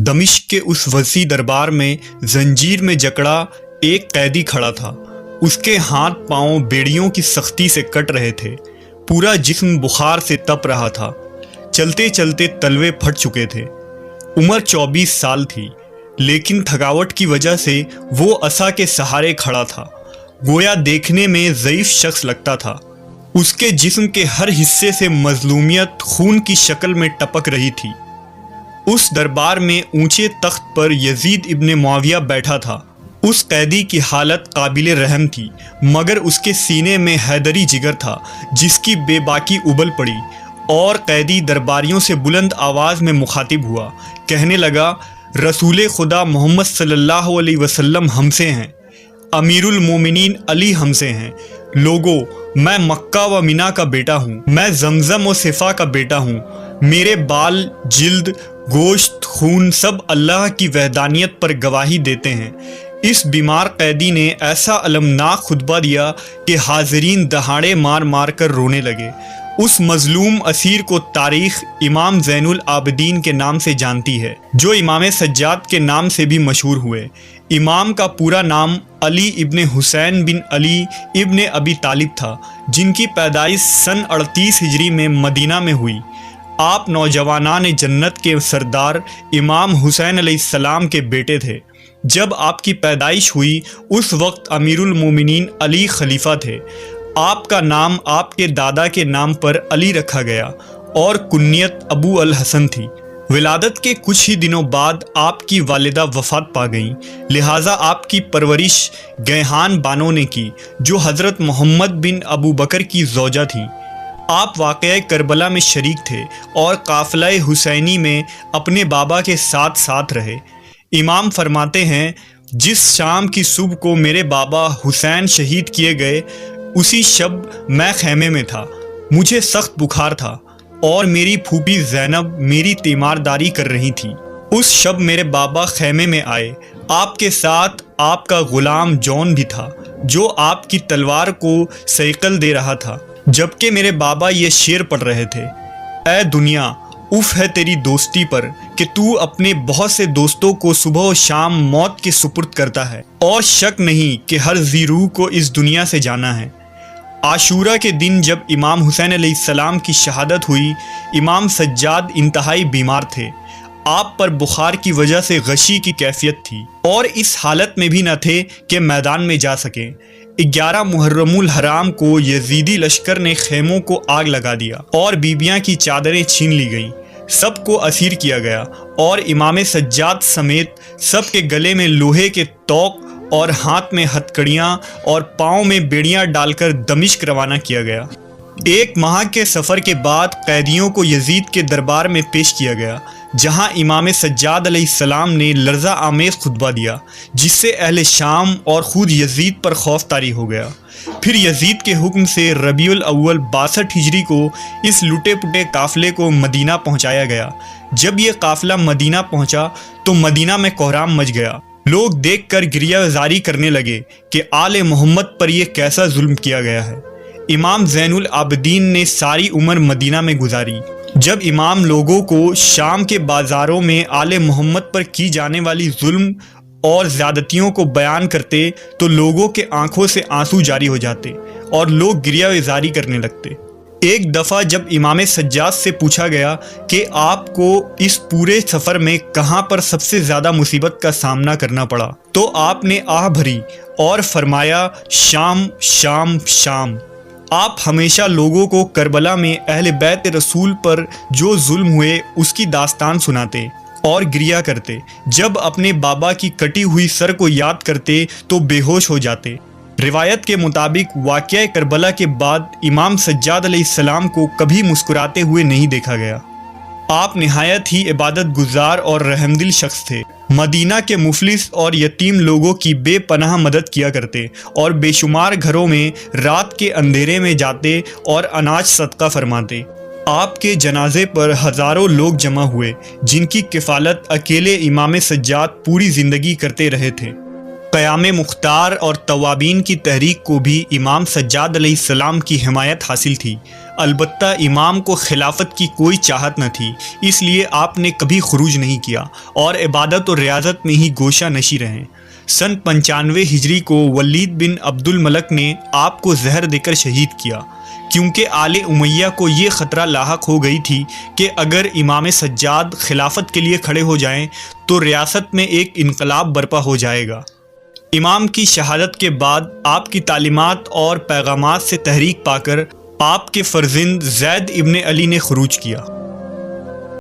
दमिश्क के उस वसी दरबार में जंजीर में जकड़ा एक कैदी खड़ा था। उसके हाथ पांव बेड़ियों की सख्ती से कट रहे थे। पूरा जिस्म बुखार से तप रहा था। चलते चलते तलवे फट चुके थे। उम्र 24 साल थी, लेकिन थकावट की वजह से वो असा के सहारे खड़ा था। गोया देखने में ज़ईफ शख्स लगता था। उसके जिस्म के हर हिस्से से मजलूमियत खून की शक्ल में टपक रही थी। उस दरबार में ऊंचे तख्त पर यजीद इब्ने मुआविया बैठा था। उस कैदी की हालत काबिल रहम थी, मगर उसके सीने में हैदरी जिगर था जिसकी बेबाकी उबल पड़ी। और कैदी दरबारियों से बुलंद आवाज़ में मुखातिब हुआ, कहने लगा, रसूल खुदा मोहम्मद सल्लल्लाहु अलैहि वसल्लम हमसे हैं, अमीरुल मोमिनीन अली हमसे हैं। लोगों, मैं मक्का व मिना का बेटा हूँ, मैं जमजम व सिफा का बेटा हूँ। मेरे बाल, जिल्द, गोश्त, खून सब अल्लाह की वहदानियत पर गवाही देते हैं। इस बीमार कैदी ने ऐसा अलमनाक खुतबा दिया कि हाज़रीन दहाड़े मार मार कर रोने लगे। उस मजलूम असीर को तारीख इमाम ज़ैनुल आबिदीन के नाम से जानती है, जो इमाम सज्जाद के नाम से भी मशहूर हुए। इमाम का पूरा नाम अली इब्ने हुसैन बिन अली इब्ने अबी तालिब था, जिनकी पैदाइश सन 38 हिजरी में मदीना में हुई। आप नौजवानान जन्नत के सरदार इमाम हुसैन अलैहिस्सलाम के बेटे थे। जब आपकी पैदाइश हुई उस वक्त अमीरुल मोमिनीन अली खलीफा थे। आपका नाम आपके दादा के नाम पर अली रखा गया और कुन्नियत अबू अल हसन थी। विलादत के कुछ ही दिनों बाद आपकी वालिदा वफ़ात पा गईं, लिहाजा आपकी परवरिश गैहान बानो ने की, जो हज़रत मोहम्मद बिन अबू बकर की ज़ौजा थी। आप वाक़या करबला में शरीक थे और काफ़िला हुसैनी में अपने बाबा के साथ साथ रहे। इमाम फरमाते हैं, जिस शाम की सुबह को मेरे बाबा हुसैन शहीद किए गए, उसी शब मैं खैमे में था। मुझे सख्त बुखार था और मेरी फूफी ज़ैनब मेरी तीमारदारी कर रही थी। उस शब मेरे बाबा खैमे में आए। आपके साथ आपका ग़ुलाम जॉन भी था, जो आपकी तलवार को सैकल दे रहा था, जबकि मेरे बाबा ये शेर पढ़ रहे थे, ऐ दुनिया, उफ़ है तेरी दोस्ती पर कि तू अपने बहुत से दोस्तों को सुबह और शाम मौत के सुपुर्द करता है, और शक नहीं कि हर ज़ीरूह को इस दुनिया से जाना है। आशूरा के दिन जब इमाम हुसैन अलैहिस्सलाम की शहादत हुई, इमाम सज्जाद इंतहाई बीमार थे। आप पर बुखार की वजह से गशी की कैफियत थी और इस हालत में भी न थे कि मैदान में जा सकें। 11 मुहर्रमुल हराम को यजीदी लश्कर ने खेमों को आग लगा दिया और बीबियां की चादरें छीन ली गईं। सबको असीर किया गया और इमाम सज्जाद समेत सब के गले में लोहे के तोक और हाथ में हथकड़ियाँ और पाँव में बेड़ियाँ डालकर दमिश्क रवाना किया गया। 1 माह के सफ़र के बाद कैदियों को यजीद के दरबार में पेश किया गया, जहां इमाम सज्जाद अलैहिस्सलाम ने लर्ज़ा आमेज़ खुतबा दिया, जिससे अहले शाम और ख़ुद यजीद पर खौफ तारी हो गया। फिर यजीद के हुक्म से रबीउल अव्वल 62 हिजरी को इस लुटे पुटे काफ़िले को मदीना पहुंचाया गया। जब ये काफ़िला मदीना पहुंचा तो मदीना में कोहराम मच गया। लोग देखकर गिरियाज़ारी करने लगे कि आले मोहम्मद पर यह कैसा जुल्म किया गया है। इमाम ज़ैनुल आबिदीन ने सारी उम्र मदीना में गुजारी। जब इमाम लोगों को शाम के बाज़ारों में आले मोहम्मद पर की जाने वाली जुल्म और ज़्यादतियों को बयान करते तो लोगों के आंखों से आंसू जारी हो जाते और लोग गिरियाज़ारी करने लगते। एक दफ़ा जब इमाम सज्जाद से पूछा गया कि आपको इस पूरे सफ़र में कहाँ पर सबसे ज़्यादा मुसीबत का सामना करना पड़ा, तो आपने आह भरी और फरमाया, शाम शाम शाम। आप हमेशा लोगों को करबला में अहले बैत रसूल पर जो जुल्म हुए उसकी दास्तान सुनाते और गिरिया करते। जब अपने बाबा की कटी हुई सर को याद करते तो बेहोश हो जाते। रिवायत के मुताबिक वाक़या करबला के बाद इमाम सज्जाद अलैहिस्सलाम को कभी मुस्कुराते हुए नहीं देखा गया। आप निहायत ही इबादत गुजार और रहमदिल शख्स थे। मदीना के मुफलिस और यतीम लोगों की बेपनाह मदद किया करते और बेशुमार घरों में रात के अंधेरे में जाते और अनाज सदका फरमाते। आपके जनाजे पर हज़ारों लोग जमा हुए, जिनकी किफ़ालत अकेले इमाम सज्जाद पूरी ज़िंदगी करते रहे थे। قیام مختار اور توابین کی تحریک کو بھی امام سجاد علیہ السلام کی حمایت حاصل تھی، البتہ امام کو خلافت کی کوئی چاہت نہ تھی، اس لیے آپ نے کبھی خروج نہیں کیا اور عبادت و ریاضت میں ہی گوشہ نشیں رہیں۔ سن 95 ہجری کو ولید بن عبد الملک نے آپ کو زہر دے کر شہید کیا، کیونکہ آل امیہ کو یہ خطرہ لاحق ہو گئی تھی کہ اگر امام سجاد خلافت کے لیے کھڑے ہو جائیں تو ریاست میں ایک انقلاب برپا ہو جائے گا۔ امام کی شہادت کے بعد آپ کی تعلیمات اور پیغامات سے تحریک پا کر آپ کے فرزند زید ابن علی نے خروج کیا۔